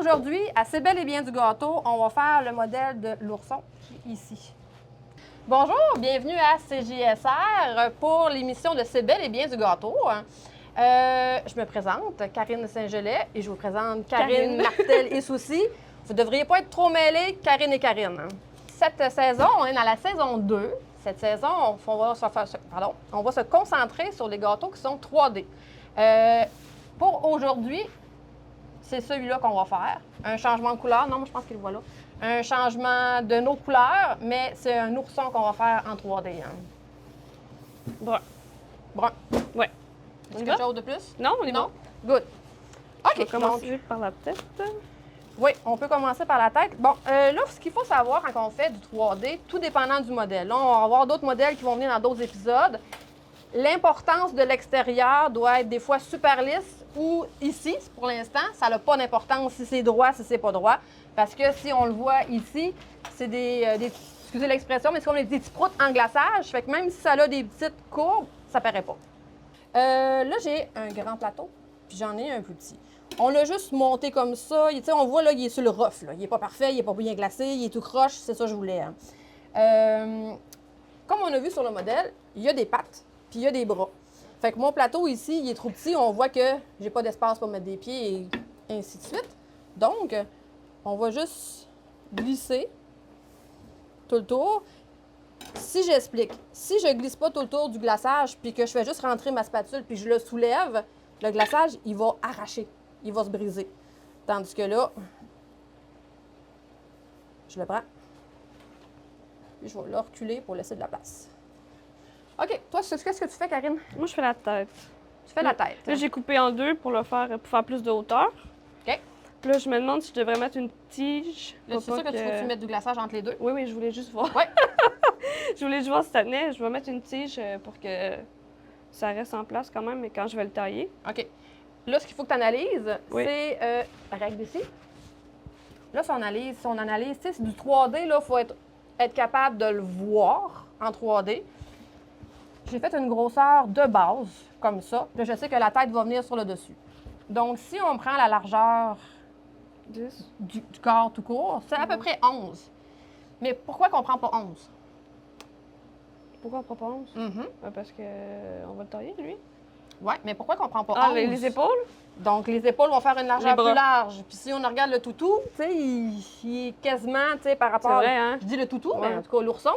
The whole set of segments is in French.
Aujourd'hui, à C'est bel et bien du gâteau, on va faire le modèle de l'ourson qui est ici. Bonjour, bienvenue à CJSR pour l'émission de C'est bel et bien du gâteau. Je me présente, Karine Saint-Gelais, et je vous présente Karine Martel et Soucy. Vous ne devriez pas être trop mêlés, Karine et Karine. Cette saison, on est dans la saison 2. Cette saison, on va se concentrer sur les gâteaux qui sont 3D. Pour aujourd'hui, c'est celui-là qu'on va faire. Un changement de couleur. Non, moi, je pense qu'il le voit là. Un changement de nos couleurs, mais c'est un ourson qu'on va faire en 3D. Brun. Brun. Ouais. Est-ce quelque chose de plus? Non, on est bon. Good. On va OK. commencer par la tête. Oui, on peut commencer par la tête. Bon, là, ce qu'il faut savoir quand on fait du 3D, tout dépendant du modèle. Là, on va avoir d'autres modèles qui vont venir dans d'autres épisodes. L'importance de l'extérieur doit être des fois super lisse ou ici, pour l'instant, ça n'a pas d'importance si c'est droit, si c'est pas droit. Parce que si on le voit ici, c'est excusez l'expression, mais c'est comme des petits proutes en glaçage. Fait que même si ça a des petites courbes, ça paraît pas. Là, j'ai un grand plateau, puis j'en ai un plus petit. On l'a juste monté comme ça. On voit, là, il est sur le rough. Là. Il n'est pas parfait, il n'est pas bien glacé, il est tout croche. C'est ça que je voulais. Hein. Comme on a vu sur le modèle, il y a des pattes, puis il y a des bras. Fait que mon plateau ici, il est trop petit. On voit que j'ai pas d'espace pour mettre des pieds et ainsi de suite. Donc, on va juste glisser tout le tour. Si j'explique, si je glisse pas tout le tour du glaçage, puis que je fais juste rentrer ma spatule, puis je le soulève, le glaçage, il va arracher. Il va se briser. Tandis que là, je le prends. Puis je vais le reculer pour laisser de la place. OK. Toi, qu'est-ce que tu fais, Karine? Moi, je fais la tête. Tu fais la tête. Là, j'ai coupé en deux pour faire plus de hauteur. OK. Puis là, je me demande si je devrais mettre une tige. Là, c'est sûr que tu veux que tu mettes du glaçage entre les deux? Oui, oui, je voulais juste voir. Ouais. Je voulais juste voir si ça tenait. Je vais mettre une tige pour que ça reste en place quand même, mais quand je vais le tailler. OK. Là, ce qu'il faut que tu analyses, Oui. c'est la règle d'ici. Là, si on analyse, tu sais, c'est du 3D, là, il faut être capable de le voir en 3D. J'ai fait une grosseur de base, comme ça. Là, je sais que la tête va venir sur le dessus. Donc, si on prend la largeur 10. du corps tout court, c'est à peu près 11. Mais pourquoi qu'on prend pas 11? Pourquoi on prend pas 11? Parce que on va le tailler, lui. Oui, mais pourquoi qu'on prend pas 11? Ah, les épaules? Donc, les épaules vont faire une largeur Les bras. plus large. Puis si on regarde le toutou, tu sais, il est quasiment, tu sais, par rapport... C'est vrai, hein? Je dis le toutou, mais Ouais. en tout cas, l'ourson,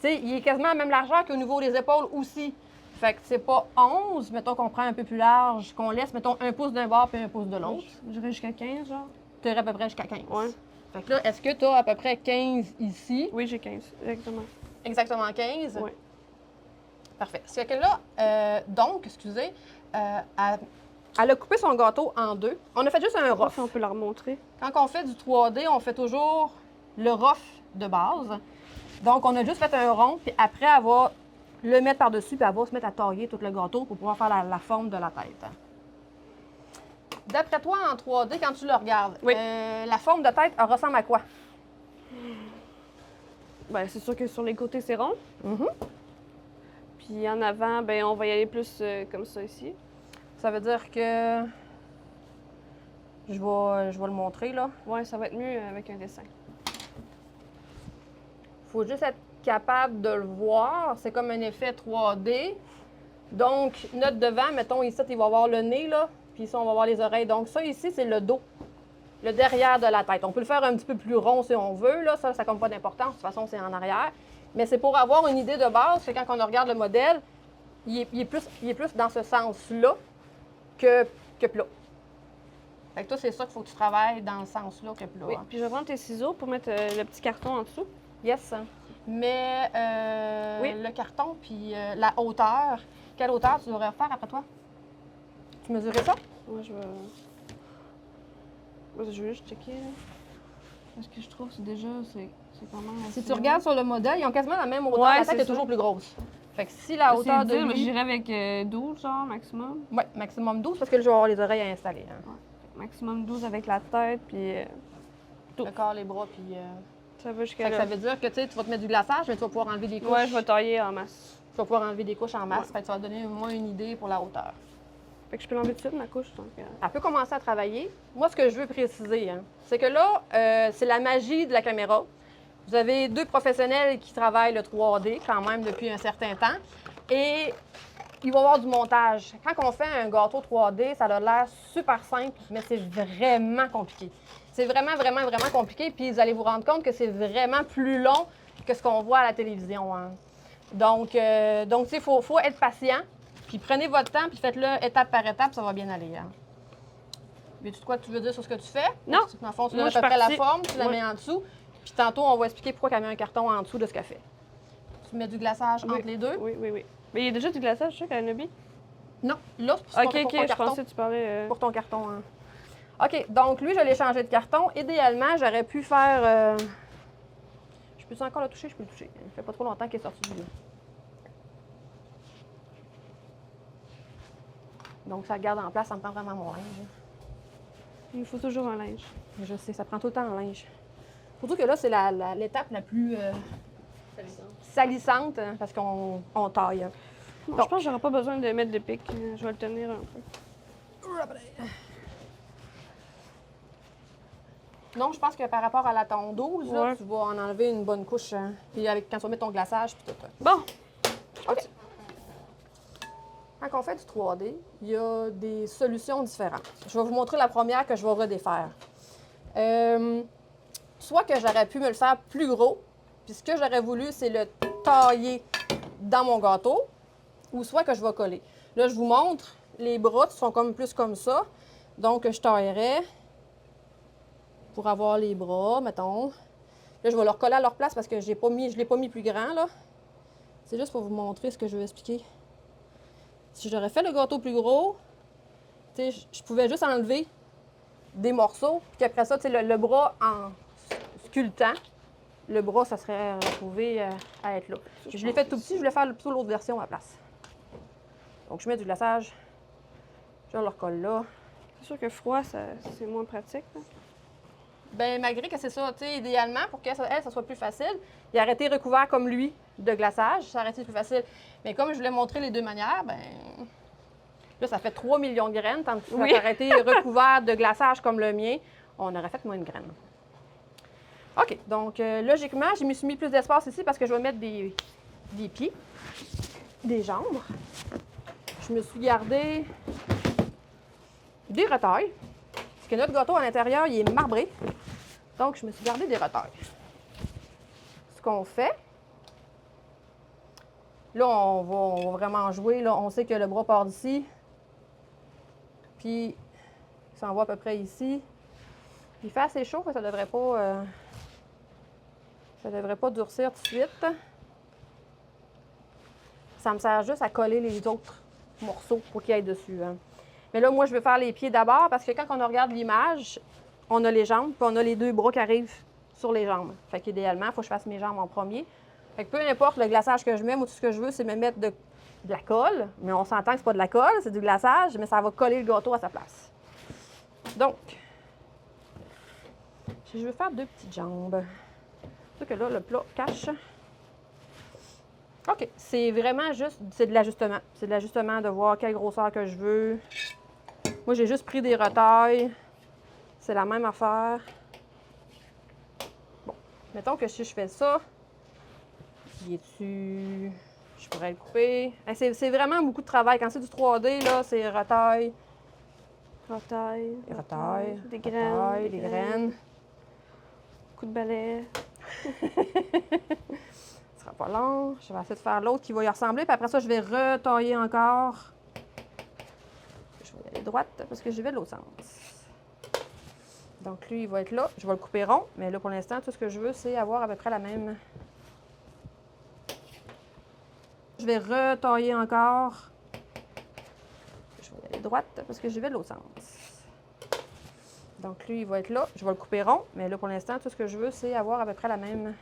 tu sais, il est quasiment à la même largeur qu'au niveau des épaules aussi. Fait que c'est pas 11, mettons qu'on prend un peu plus large, qu'on laisse, mettons, 1 pouce d'un bord puis 1 pouce de l'autre. J'irais jusqu'à 15, genre. Tu irais à peu près jusqu'à 15. Ouais. Fait que là, est-ce que tu as à peu près 15 ici? Oui, j'ai 15, exactement. Exactement 15? Oui. Parfait. Ce que là, elle a coupé son gâteau en deux. On a fait juste un rough. Si on peut la remontrer. Quand on fait du 3D, on fait toujours le rough de base. Donc, on a juste fait un rond, puis après, elle va le mettre par-dessus, puis elle va se mettre à tailler tout le gâteau pour pouvoir faire la forme de la tête. D'après toi, en 3D, quand tu le regardes, Oui. la forme de tête, elle ressemble à quoi? Ben, c'est sûr que sur les côtés, c'est rond. Puis en avant, ben, on va y aller plus comme ça ici. Ça veut dire que... Je vais le montrer, là. Ouais, ça va être mieux avec un dessin. Il faut juste être capable de le voir. C'est comme un effet 3D. Donc, notre devant, mettons ici, il va avoir le nez, là. Puis ici, on va avoir les oreilles. Donc, ça ici, c'est le dos. Le derrière de la tête. On peut le faire un petit peu plus rond si on veut, là. Ça n'a comme pas d'importance. De toute façon, c'est en arrière. Mais c'est pour avoir une idée de base que quand on regarde le modèle, il est plus dans ce sens-là que plat. Fait que toi, c'est ça qu'il faut que tu travailles dans le sens-là que plat. Oui. Puis je vais prendre tes ciseaux pour mettre le petit carton en dessous. Yes. Mais Oui. le carton, puis la hauteur, quelle hauteur tu devrais faire après toi? Tu mesurais ça? Moi, je vais. Moi, je veux juste checker. Là. Parce que je trouve que c'est quand même. Si assez tu regardes sur le modèle, ils ont quasiment la même hauteur. Ouais, la tête c'est est toujours ça. plus grosse. Fait que si la hauteur de moi, lui... j'irais avec 12, genre, maximum. Oui, maximum 12, parce que là, je vais avoir les oreilles à installer. Hein. Maximum 12 avec la tête, puis Le corps, les bras, puis... ça va jusqu'à Fait que là. ça veut dire que tu vas te mettre du glaçage, mais tu vas pouvoir enlever des couches. Ouais, je vais tailler en masse. Tu vas pouvoir enlever des couches en masse. Ouais. Fait que ça va te donner au moins une idée pour la hauteur. Fait que je peux l'enlever tout de suite, ma couche. Donc, Elle peut commencer à travailler. Moi, ce que je veux préciser, hein, c'est que là, c'est la magie de la caméra. Vous avez 2 professionnels qui travaillent le 3D quand même depuis un certain temps. Et il va y avoir du montage. Quand on fait un gâteau 3D, ça a l'air super simple, mais c'est vraiment compliqué. C'est vraiment, vraiment, vraiment compliqué. Puis vous allez vous rendre compte que c'est vraiment plus long que ce qu'on voit à la télévision, hein. Donc tu sais, il faut être patient. Puis prenez votre temps, puis faites-le étape par étape, ça va bien aller, hein. Veux-tu de quoi tu veux dire sur ce que tu fais? Non. Dans le fond, tu Moi, donnes je à peu suis près la partie. forme, tu la Ouais. mets en dessous. Puis tantôt, on va expliquer pourquoi elle met un carton en dessous de ce qu'elle fait. Tu mets du glaçage Oui. entre les deux? Oui, oui, oui. Mais il y a déjà du glaçage, je sais, qu'à Nobi. Non, là, c'est Ok, pour ok, ton je carton. pensais que tu parlais. Pour ton carton, hein. OK, donc lui, je l'ai changé de carton. Idéalement, j'aurais pu faire... Je peux encore le toucher? Je peux le toucher. Il fait pas trop longtemps qu'il est sorti du lit. Donc, ça le garde en place, ça me prend vraiment mon linge. Il faut toujours un linge. Je sais, ça prend tout le temps un linge. Surtout que là, c'est l'étape la plus salissante, hein, parce qu'on taille. Non, Donc. je pense que j'aurai pas besoin de mettre de pic. Je vais le tenir un peu. Non, je pense que par rapport à la tondeuse, là, Ouais. tu vas en enlever une bonne couche. Hein. Puis quand tu vas mettre ton glaçage, puis tout. Bon, OK. Quand on fait du 3D, il y a des solutions différentes. Je vais vous montrer la première que je vais redéfaire. Soit que j'aurais pu me le faire plus gros, puis ce que j'aurais voulu, c'est le tailler dans mon gâteau, ou soit que je vais coller. Là, je vous montre, les bras sont comme plus comme ça. Donc, je taillerais pour avoir les bras, mettons. Là, je vais leur coller à leur place parce que je ne l'ai pas mis plus grand, là. C'est juste pour vous montrer ce que je veux expliquer. Si j'aurais fait le gâteau plus gros, tu sais, je pouvais juste enlever des morceaux, puis qu'après ça, tu sais, le bras en sculptant, le bras, ça serait retrouvé à être là. Je l'ai fait tout petit, je voulais faire plutôt l'autre version à la place. Donc, je mets du glaçage, je le recolle là. c'est sûr que froid, c'est moins pratique. Là. Bien, malgré que c'est ça, tu sais, idéalement, pour qu'elle, ça soit plus facile, il aurait été recouvert comme lui de glaçage, ça aurait été plus facile. Mais comme je voulais montrer les deux manières, ben là, ça fait 3 millions de graines, tandis que Oui. ça aurait été recouvert de glaçage comme le mien, on aurait fait moins de graines. OK, donc logiquement, je me suis mis plus d'espace ici parce que je vais mettre des pieds, des jambes. Je me suis gardé des retailles, parce que notre gâteau à l'intérieur, il est marbré. Donc, je me suis gardé des retailles. Ce qu'on fait, là, on va vraiment jouer. Là. On sait que le bras part d'ici, puis il s'en va à peu près ici. Il fait assez chaud, ça devrait pas durcir tout de suite. Ça me sert juste à coller les autres morceaux pour qu'ils aillent dessus. Hein. Mais là, moi, je vais faire les pieds d'abord parce que quand on regarde l'image, on a les jambes, puis on a les deux bras qui arrivent sur les jambes. Fait qu'idéalement, il faut que je fasse mes jambes en premier. Fait que peu importe le glaçage que je mets, moi, tout ce que je veux, c'est me mettre de la colle. Mais on s'entend que c'est pas de la colle, c'est du glaçage, mais ça va coller le gâteau à sa place. Donc, je veux faire 2 petites jambes. C'est que là, le plat cache. OK. C'est vraiment juste, c'est de l'ajustement. C'est de l'ajustement de voir quelle grosseur que je veux. Moi, j'ai juste pris des retailles. C'est la même affaire. Bon. Mettons que si je fais ça, il est-tu... Je pourrais le couper. C'est vraiment beaucoup de travail. Quand c'est du 3D, là, c'est retaille. Retaille. Retaille. Des graines. Retaille, des graines. Coup de balai. Ce sera pas long. Je vais essayer de faire l'autre qui va y ressembler. Puis après ça, je vais retailler encore. Je vais y aller droite parce que j'y vais de l'autre sens. Donc lui, il va être là. Je vais le couper rond. Mais là, pour l'instant, tout ce que je veux, c'est avoir à peu près la même. Je vais retailler encore. Je vais y aller droite parce que j'y vais de l'autre sens. Donc lui, il va être là. Je vais le couper rond. Mais là, pour l'instant, tout ce que je veux, c'est avoir à peu près la même.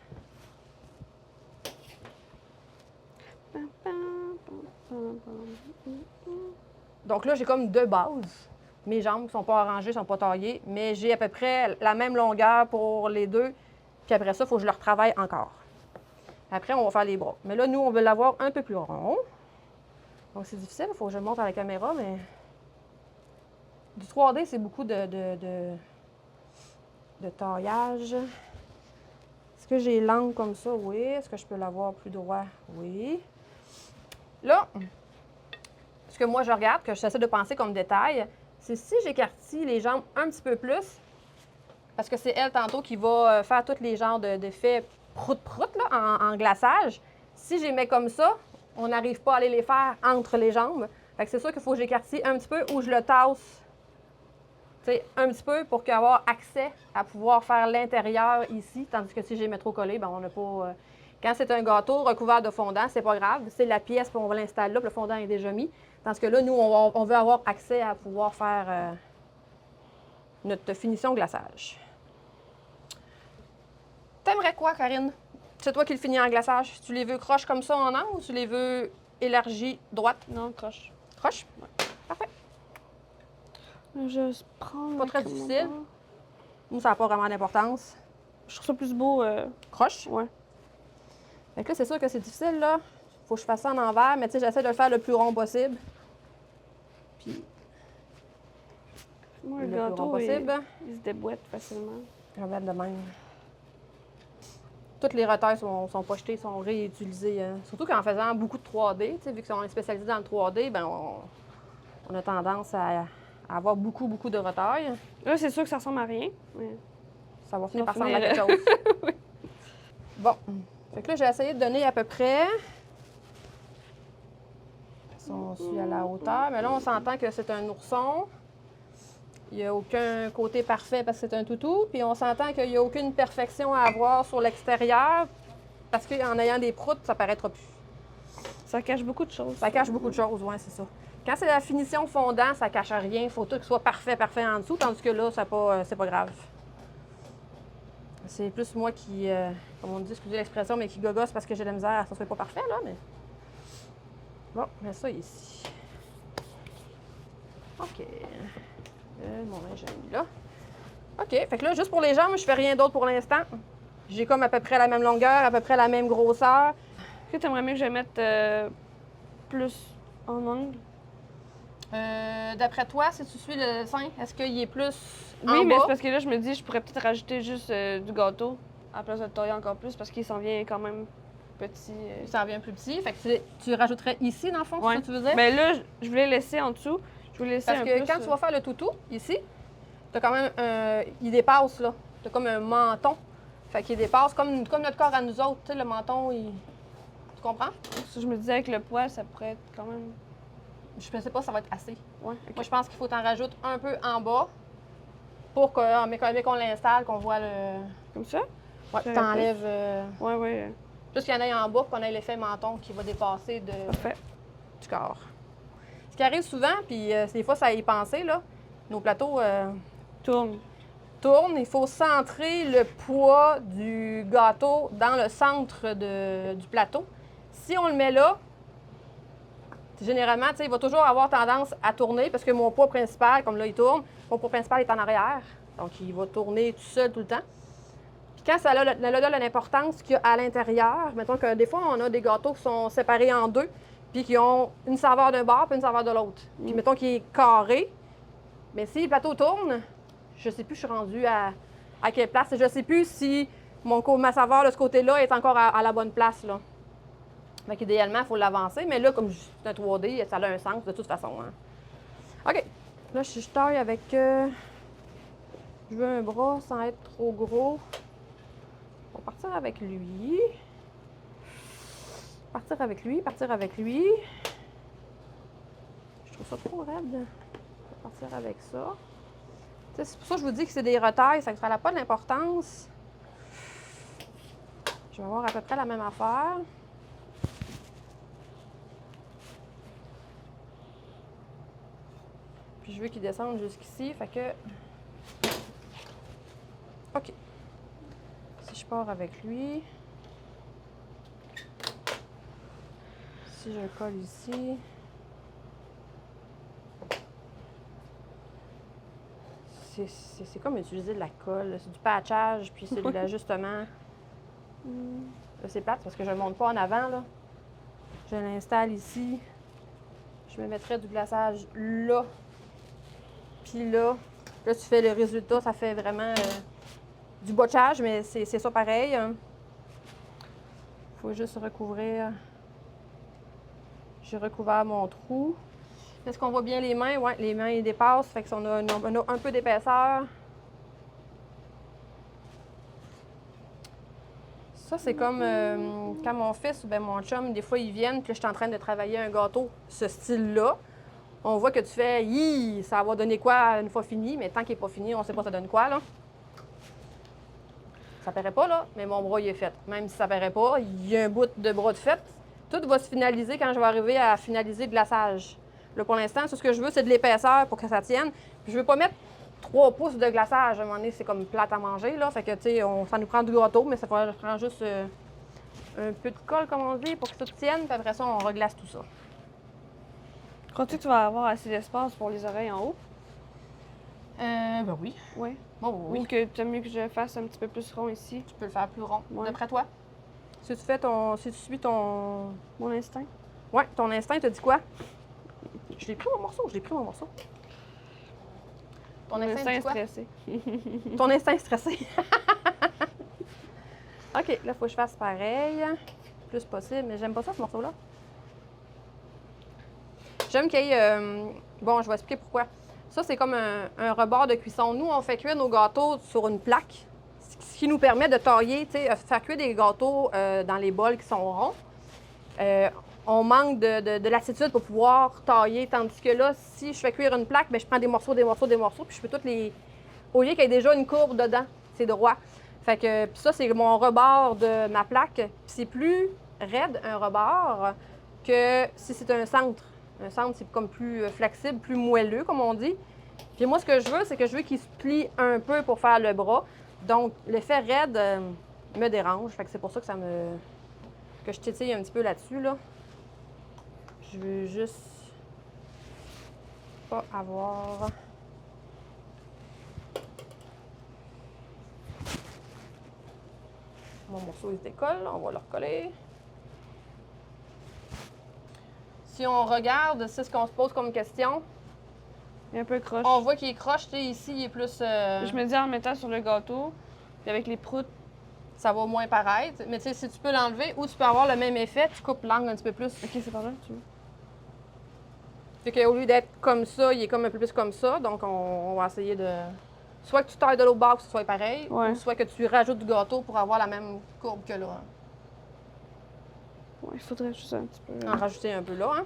Donc là, j'ai comme 2 bases. Mes jambes ne sont pas arrangées, ne sont pas taillées, mais j'ai à peu près la même longueur pour les deux. Puis après ça, il faut que je le retravaille encore. Après, on va faire les bras. Mais là, nous, on veut l'avoir un peu plus rond. Donc c'est difficile, il faut que je le montre à la caméra, mais Du 3D, c'est beaucoup de taillage. Est-ce que j'ai l'angle comme ça? Oui. Est-ce que je peux l'avoir plus droit? Oui. Là, ce que moi je regarde, que j'essaie de penser comme détail, c'est si j'écartille les jambes un petit peu plus, parce que c'est elle tantôt qui va faire tous les genres d'effets prout-prout là, en glaçage. Si je les mets comme ça, on n'arrive pas à aller les faire entre les jambes. Fait que c'est sûr qu'il faut que j'écartille un petit peu ou je le tasse un petit peu pour avoir accès à pouvoir faire l'intérieur ici. Tandis que si je les mets trop collés, ben on n'a pas. Quand c'est un gâteau recouvert de fondant, c'est pas grave. C'est la pièce, puis on va l'installer là, puis le fondant est déjà mis. Tandis que là, nous, on veut avoir accès à pouvoir faire notre finition glaçage. T'aimerais quoi, Karine? C'est toi qui le finis en glaçage. Tu les veux croches comme ça en angle ou tu les veux élargis droite? Non, croche. Croche? Ouais. Parfait. Je prends. Pas très difficile. Nous, ça n'a pas vraiment d'importance. Je trouve ça plus beau. Croche? Ouais. Fait que là, c'est sûr que c'est difficile, là. Faut que je fasse ça en envers, mais tu sais, j'essaie de le faire le plus rond possible. Puis, Moi, le le plus rond gâteau, possible. il se déboîte facilement. Je vais mettre de même. Toutes les retailles sont pas jetées, sont réutilisées. Hein. Surtout qu'en faisant beaucoup de 3D, tu sais, vu qu'on est spécialisé dans le 3D, ben on a tendance à avoir beaucoup de retailles. Là, c'est sûr que ça ressemble à rien. Mais... Ça va finir Ça par va ressembler à finir. quelque chose. Oui. Bon. Fait que là, j'ai essayé de donner à peu près. Ils sont aussi à la hauteur. Mais là, on s'entend que c'est un ourson. Il n'y a aucun côté parfait parce que c'est un toutou. Puis on s'entend qu'il n'y a aucune perfection à avoir sur l'extérieur parce qu'en ayant des proutes, ça paraîtra plus. Ça cache beaucoup de choses. Ça cache beaucoup de choses, oui, c'est ça. Quand c'est la finition fondant, ça cache rien. Il faut tout que ce soit parfait en dessous, tandis que là, c'est pas grave. C'est plus moi qui, comme on dit, excusez l'expression, mais qui gogosse parce que j'ai de la misère, ça soit pas parfait, là, mais... Bon, mets ça ici. OK. Mon linge est mis là. OK, fait que là, juste pour les jambes, je fais rien d'autre pour l'instant. J'ai comme à peu près la même longueur, à peu près la même grosseur. Est-ce que tu aimerais mieux que je mette plus en ongle? D'après toi, si tu suis le sein, est-ce qu'il est plus Oui, en mais bas? c'est parce que là, je me dis, je pourrais peut-être rajouter juste du gâteau à la place de le tailler encore plus parce qu'il s'en vient quand même petit. Il s'en vient plus petit. Fait que tu rajouterais ici, dans le fond, c'est Ouais. ça que tu veux dire? Mais là, je voulais laisser en dessous. Je voulais laisser Parce un que plus, quand tu vas faire le toutou, ici, t'as quand même il dépasse, là. T'as comme un menton. Fait qu'il dépasse comme notre corps à nous autres. Tu sais, le menton, Tu comprends? Je me disais avec le poids, ça pourrait être quand même... Je ne sais pas si ça va être assez. Ouais, Moi, je pense qu'il faut t'en rajouter un peu en bas pour que, qu'on l'installe, qu'on voit le... Comme ça? Ouais, tu t'enlèves... Ouais. Juste qu'il y en ait en bas, qu'on ait l'effet menton qui va dépasser Parfait. du corps. Ce qui arrive souvent, puis des fois, ça y est pensé, là, nos plateaux Tourne. tournent. Il faut centrer le poids du gâteau dans le centre du plateau. Si on le met là, généralement, il va toujours avoir tendance à tourner parce que mon poids principal, comme là, il tourne, mon poids principal est en arrière. Donc, il va tourner tout seul tout le temps. Puis quand ça a l'importance qu'il y a à l'intérieur, mettons que des fois, on a des gâteaux qui sont séparés en deux, puis qui ont une saveur d'un bord puis une saveur de l'autre. Puis mettons qu'il est carré, mais si le plateau tourne, je ne sais plus, je suis rendue à quelle place. Je ne sais plus si ma saveur de ce côté-là est encore à la bonne place, là. Donc, idéalement, il faut l'avancer. Mais là, comme c'est un 3D, ça a un sens de toute façon. Hein. OK. Là, je taille avec... je veux un bras sans être trop gros. On va partir avec lui. Partir avec lui. Je trouve ça trop raide. On va partir avec ça. C'est pour ça que je vous dis que c'est des retailles. Ça n'a pas de l'importance. Je vais avoir à peu près la même affaire. Puis je veux qu'il descende jusqu'ici, fait que... OK. Si je pars avec lui... Si je le colle ici... C'est comme utiliser de la colle. C'est du patchage, puis c'est de l'ajustement. Là, c'est plate parce que je ne le monte pas en avant, là. Je l'installe ici. Je me mettrai du glaçage là. Puis là, tu fais le résultat, ça fait vraiment du botchage, mais c'est ça pareil. Faut juste recouvrir. J'ai recouvert mon trou. Est-ce qu'on voit bien les mains? Oui, les mains ils dépassent, fait qu'on a un peu d'épaisseur. Ça, c'est comme quand mon fils ou bien mon chum, des fois, ils viennent, puis là, je suis en train de travailler un gâteau, ce style-là. On voit que tu fais, hi, ça va donner quoi une fois fini, mais tant qu'il n'est pas fini, on ne sait pas ça donne quoi, là. Ça paraît pas, là, mais mon bras, il est fait. Même si ça paraît pas, il y a un bout de bras de fait. Tout va se finaliser quand je vais arriver à finaliser le glaçage. Là, pour l'instant, tout ce que je veux, c'est de l'épaisseur pour que ça tienne. Puis je veux pas mettre 3 pouces de glaçage. À un moment donné, c'est comme plate à manger, là. Fait que, tu sais, ça nous prend du gâteau, mais ça prend juste un peu de colle, comme on dit, pour que ça tienne. Puis après ça, on reglace tout ça. Crois-tu que tu vas avoir assez d'espace pour les oreilles en haut? Ben oui. Oui. Bon, oui. Ou que tu aimes mieux que je fasse un petit peu plus rond ici? Tu peux le faire plus rond. Ouais. D'après toi? Si tu suis ton... Mon instinct? Ouais, ton instinct te dit quoi? Je l'ai pris mon morceau. Ton Mon instinct dit quoi? stressé. Ton instinct est stressé. OK, là, il faut que je fasse pareil. Le plus possible, mais j'aime pas ça, ce morceau-là. J'aime qu'il y ait... Bon, je vais expliquer pourquoi. Ça, c'est comme un rebord de cuisson. Nous, on fait cuire nos gâteaux sur une plaque, ce qui nous permet de tailler, tu sais, faire cuire des gâteaux dans les bols qui sont ronds. On manque de lassitude pour pouvoir tailler, tandis que là, si je fais cuire une plaque, bien, je prends des morceaux, puis je peux toutes les... Au lieu qu'il y ait déjà une courbe dedans, c'est droit. Fait que puis ça, c'est mon rebord de ma plaque. Puis c'est plus raide, un rebord, que si c'est un centre. Un centre, c'est comme plus flexible, plus moelleux, comme on dit. Puis moi, ce que je veux, c'est que je veux qu'il se plie un peu pour faire le bras. Donc, l'effet raide me dérange. Fait que c'est pour ça que que je tétille un petit peu là-dessus, là. Je veux juste pas avoir... Mon morceau, il se décolle. On va le recoller. Si on regarde, c'est ce qu'on se pose comme question. Il est un peu croche. On voit qu'il est croche, tu sais, ici, il est plus... Je me dis en mettant sur le gâteau, puis avec les proutes. Ça va moins paraître. Mais tu sais, si tu peux l'enlever ou tu peux avoir le même effet, tu coupes l'angle un petit peu plus. OK, c'est par là, tu veux? Fait qu'au lieu d'être comme ça, il est comme un peu plus comme ça. Donc, on va essayer de... Soit que tu tailles de l'autre bord pour que ce soit pareil, Ouais. ou soit que tu rajoutes du gâteau pour avoir la même courbe que là. Ouais, il faudrait juste un petit peu. En rajouter un peu là, hein.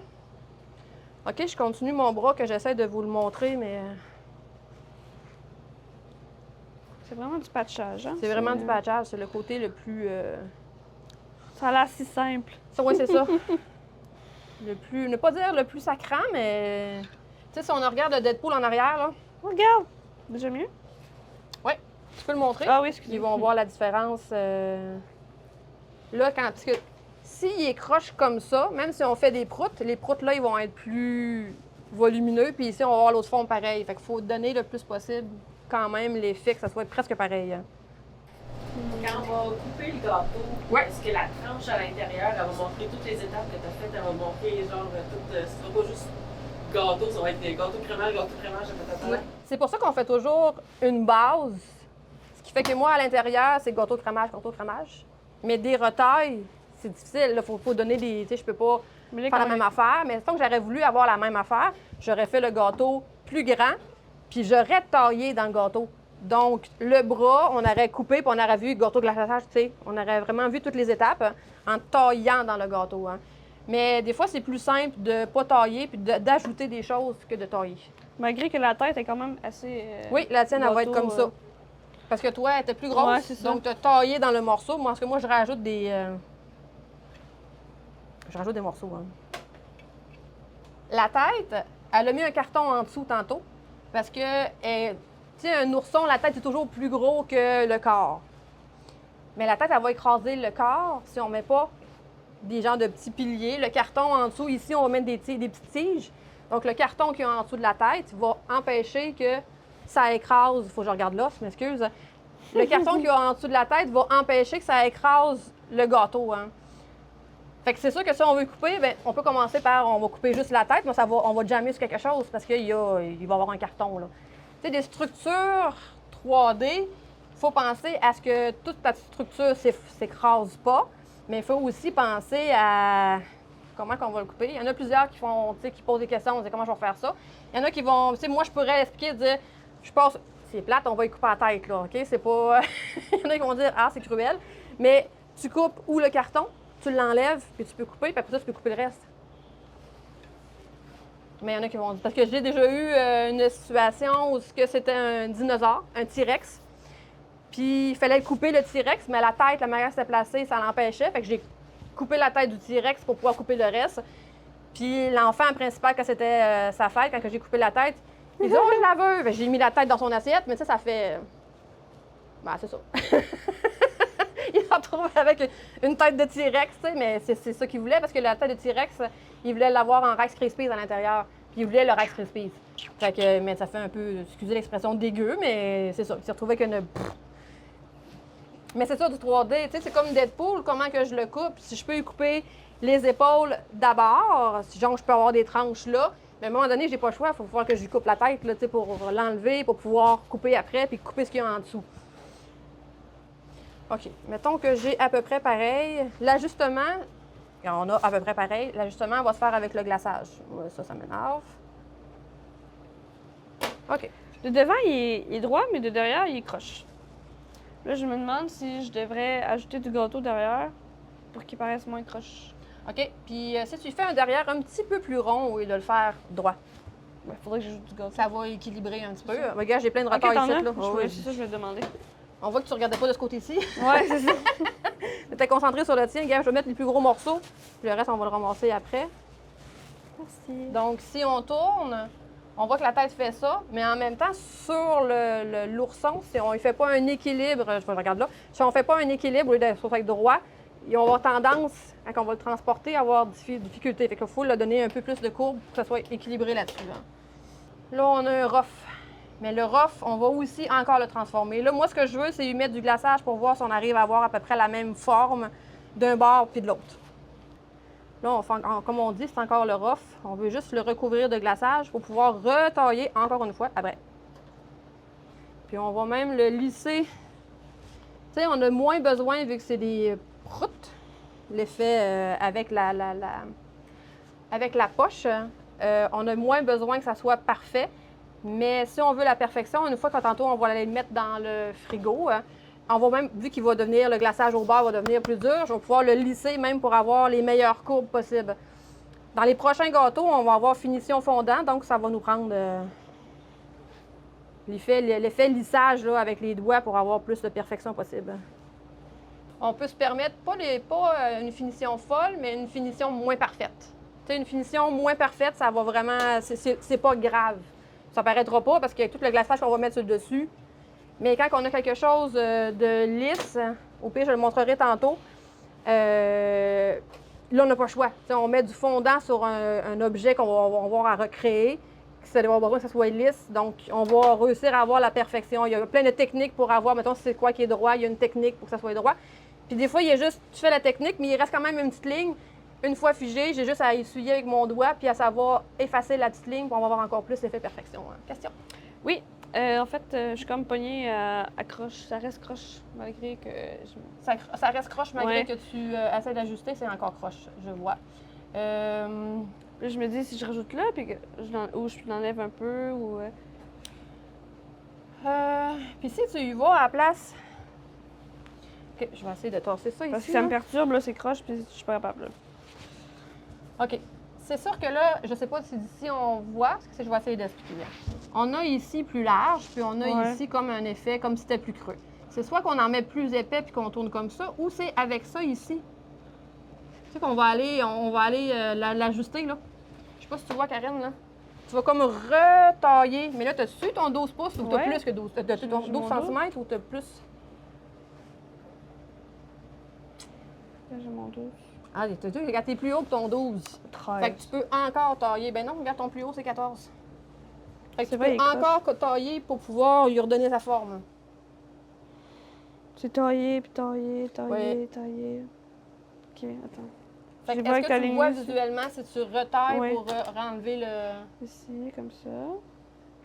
OK, je continue mon bras que j'essaie de vous le montrer, mais... C'est vraiment du patchage, hein? C'est vraiment du patchage. C'est le côté le plus... Ça a l'air si simple. Oui, c'est ça. Le plus... Ne pas dire le plus sacrant, mais... Tu sais, si on regarde le Deadpool en arrière, là... Regarde! Déjà mieux? Oui, tu peux le montrer. Ah oui, excusez. Ils vont voir la différence. Là, parce que s'il est croche comme ça, même si on fait des proutes, les proutes là, ils vont être plus volumineux, puis ici, on va avoir l'autre forme pareil. Fait qu'il faut donner le plus possible quand même l'effet que ça soit presque pareil. Hein. Quand on va couper le gâteau, Ouais. est-ce que la tranche à l'intérieur, elle va montrer toutes les étapes que tu as faites, elle va montrer genre tout, ce sera pas juste gâteau, ça va être des gâteaux crémage, Ouais. C'est pour ça qu'on fait toujours une base, ce qui fait que moi, à l'intérieur, c'est gâteau crémage. Mais des retailles, c'est difficile. Il faut donner des... Tu sais, je peux pas Mais là, faire la quand même affaire. Mais tant que j'aurais voulu avoir la même affaire, j'aurais fait le gâteau plus grand, puis j'aurais taillé dans le gâteau. Donc, le bras, on aurait coupé, puis on aurait vu le gâteau glaçage, tu sais. On aurait vraiment vu toutes les étapes en taillant dans le gâteau. Hein. Mais des fois, c'est plus simple de ne pas tailler puis d'ajouter des choses que de tailler. Malgré que la tête est quand même assez. Oui, la tienne, elle va être gâteau, comme ça. Parce que toi, elle était plus grosse. Ouais, c'est ça. Donc, tu as taillé dans le morceau. Moi, parce que moi, je rajoute des... Je rajoute des morceaux. Hein. La tête, elle a mis un carton en dessous tantôt. Parce que, tu sais, un ourson, la tête est toujours plus gros que le corps. Mais la tête, elle va écraser le corps si on ne met pas des genres de petits piliers. Le carton en dessous, ici, on va mettre des petites tiges. Donc, le carton qui est en dessous de la tête va empêcher que ça écrase. Il faut que je regarde là, je m'excuse. Le carton qui est en dessous de la tête va empêcher que ça écrase le gâteau. Hein. Fait que c'est sûr que si on veut couper, bien, on peut commencer par, on va couper juste la tête, mais on va jammer sur quelque chose parce qu'il va y avoir un carton. Là. sais, des structures 3D, il faut penser à ce que toute ta structure s'écrase pas, mais il faut aussi penser à comment qu'on va le couper. Il y en a plusieurs qui font, tu sais, qui posent des questions, on dit comment je vais faire ça. Il y en a qui vont, tu sais, moi je pourrais expliquer, dire, je passe, c'est plate, on va y couper la tête, là, OK? C'est pas. Il y en a qui vont dire, ah, c'est cruel. Mais tu coupes ou le carton, tu l'enlèves, puis tu peux couper, puis après ça, tu peux couper le reste. Mais il y en a qui vont dire. Parce que j'ai déjà eu une situation où c'était un dinosaure, un T-Rex. Puis il fallait couper le T-Rex, mais la tête, la manière que c'était placée, ça l'empêchait. Fait que j'ai coupé la tête du T-Rex pour pouvoir couper le reste. Puis l'enfant principal, quand c'était sa fête, quand j'ai coupé la tête, il dit, oh, je la veux. Fait que j'ai mis la tête dans son assiette, mais ça fait. Ben, c'est ça. Il se retrouve avec une tête de T-Rex, tu sais, mais c'est ça qu'il voulait parce que la tête de T-Rex, il voulait l'avoir en Rice Krispies à l'intérieur. Puis il voulait le Rice Krispies. Fait que, mais ça fait un peu, excusez l'expression, dégueu, mais c'est ça. Il s'est retrouvé avec une. Mais c'est ça du 3D, tu sais, c'est comme Deadpool, comment que je le coupe. Si je peux y couper les épaules d'abord, genre je peux avoir des tranches là, mais à un moment donné, j'ai pas le choix, il faut voir que je lui coupe la tête là, tu sais, pour l'enlever, pour pouvoir couper après, puis couper ce qu'il y a en dessous. OK. Mettons que j'ai à peu près pareil. L'ajustement, on a à peu près pareil. L'ajustement va se faire avec le glaçage. Ouais, ça m'énerve. OK. De devant, il est droit, mais de derrière, il est croche. Là, je me demande si je devrais ajouter du gâteau derrière pour qu'il paraisse moins croche. OK. Puis si tu fais un derrière un petit peu plus rond au lieu de le faire droit, Il faudrait que j'ajoute du gâteau. ça va équilibrer un petit peu. Regarde, j'ai plein de retards Ok, t'en ici. as? Là. C'est ça que je vais te demander. On voit que tu ne regardais pas de ce côté-ci. Ouais, c'est ça. Tu étais concentré sur le tien. Regarde, je vais mettre les plus gros morceaux. Puis le reste, on va le ramasser après. Merci. Donc, si on tourne, on voit que la tête fait ça, mais en même temps, sur l'ourson, si on ne fait pas un équilibre, je regarde là, si on ne fait pas un équilibre au lieu d'être droit, on va avoir tendance, quand on va le transporter, à avoir difficulté. Fait qu'il faut le donner un peu plus de courbe pour que ça soit équilibré là-dessus. Là, on a un rough. Mais le rough, on va aussi encore le transformer. Là, moi, ce que je veux, c'est lui mettre du glaçage pour voir si on arrive à avoir à peu près la même forme d'un bord puis de l'autre. Là, comme on dit, c'est encore le rough. On veut juste le recouvrir de glaçage pour pouvoir retailler encore une fois après. Puis on va même le lisser. Tu sais, on a moins besoin, vu que c'est des proutes, l'effet avec avec la poche, on a moins besoin que ça soit parfait. Mais si on veut la perfection, une fois que tantôt on va aller le mettre dans le frigo, on va même, vu qu'il va devenir, le glaçage au bord va devenir plus dur, je vais pouvoir le lisser même pour avoir les meilleures courbes possibles. Dans les prochains gâteaux, on va avoir finition fondant, donc ça va nous prendre l'effet lissage là, avec les doigts pour avoir plus de perfection possible. On peut se permettre, pas une finition folle, mais une finition moins parfaite. Tu sais, une finition moins parfaite, ça va vraiment, c'est pas grave. Ça paraîtra pas parce qu'avec tout le glaçage qu'on va mettre sur le dessus. Mais quand on a quelque chose de lisse, au pire, je le montrerai tantôt, là, on n'a pas le choix. T'sais, on met du fondant sur un objet qu'on va avoir à recréer, ça va avoir besoin que ça soit lisse. Donc, on va réussir à avoir la perfection. Il y a plein de techniques pour avoir, mettons, si c'est quoi qui est droit, il y a une technique pour que ça soit droit. Puis des fois, il y a juste, tu fais la technique, mais il reste quand même une petite ligne. Une fois figée, j'ai juste à essuyer avec mon doigt puis à savoir effacer la petite ligne pour avoir encore plus l'effet perfection. Question? Oui, en fait, je suis comme pognée à croche. Ça reste croche, malgré que... Ça reste croche malgré Ouais. que tu essaies d'ajuster, c'est encore croche, je vois. Là, je me dis, si je rajoute là, puis que je l'enlève un peu, ou... Puis si tu y vas à la place... OK, je vais essayer de torser ça Parce ici. que ça me là. perturbe, là, c'est croche, puis je suis pas capable, là. OK. C'est sûr que là, je sais pas si d'ici on voit, parce que je vais essayer d'expliquer. On a ici plus large, puis on a Ouais. ici comme un effet, comme si c'était plus creux. C'est soit qu'on en met plus épais puis qu'on tourne comme ça, ou c'est avec ça ici. Tu sais qu'on va aller, l'ajuster, là. Je sais pas si tu vois, Karine, là. Tu vas comme retailler. Mais là, t'as-tu ton 12 pouces ou t'as Ouais. plus que 12? T'as J'ai 12 mon cm ou t'as plus? Là, j'ai mon 12. Ah, regarde, t'es plus haut que ton 12. 13. Fait que tu peux encore tailler. Ben non, regarde, ton plus haut, c'est 14. Fait que C'est tu vrai, peux il est encore tailler pour pouvoir lui redonner sa forme. C'est taillé, puis taillé, taillé, Ouais. taillé. OK, attends. Fait Je que vois est-ce avec la que tu ligne vois ici. visuellement si tu retailles Ouais. pour renlever le... Ici, comme ça.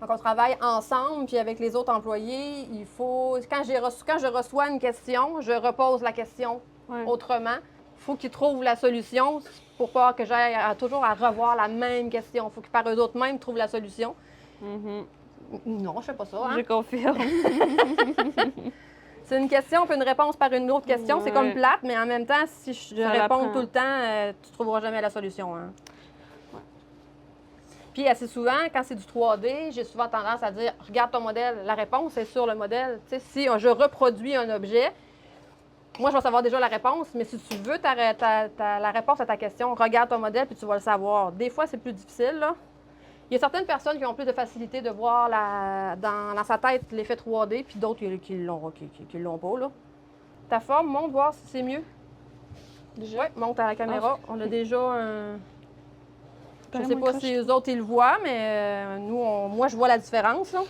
Donc, on travaille ensemble, puis avec les autres employés, il faut... Quand je reçois une question, je repose la question Ouais. autrement. Il faut qu'ils trouvent la solution pour pas que j'aille toujours à revoir la même question. Il faut qu'ils, par eux autres mêmes, trouvent la solution. Mhm. Non, je fais pas ça. Hein? Je confirme. C'est une question, puis une réponse par une autre question. C'est comme Ouais. plate, mais en même temps, si je Ça réponds l'apprend. tout le temps, tu trouveras jamais la solution. Hein? Puis assez souvent, quand c'est du 3D, j'ai souvent tendance à dire regarde ton modèle, la réponse est sur le modèle. Tu sais, si je reproduis un objet, moi je vais savoir déjà la réponse, mais si tu veux la réponse à ta question, regarde ton modèle puis tu vas le savoir. Des fois, c'est plus difficile. Là. Il y a certaines personnes qui ont plus de facilité de voir dans sa tête l'effet 3D, puis d'autres qui l'ont pas. Là. Ta forme, montre voir si c'est mieux. Déjà? Oui, monte à la caméra. On a déjà un. Je sais pas si les les autres ils le voient, mais moi, je vois la différence. Là.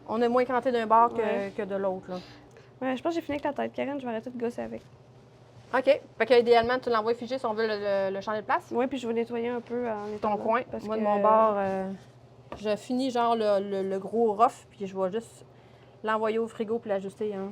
On est moins cranté d'un bord Ouais. que de l'autre. Là. Ouais, je pense que j'ai fini avec la tête. Karen, je vais arrêter de gosser avec. OK. Fait qu'idéalement, tu l'envoies figé si on veut le changer de place. Oui, puis je vais nettoyer un peu en Ton étant là, coin. parce Moi, de que- mon bord, je finis genre le gros rough, puis je vais juste l'envoyer au frigo puis l'ajuster. Hein.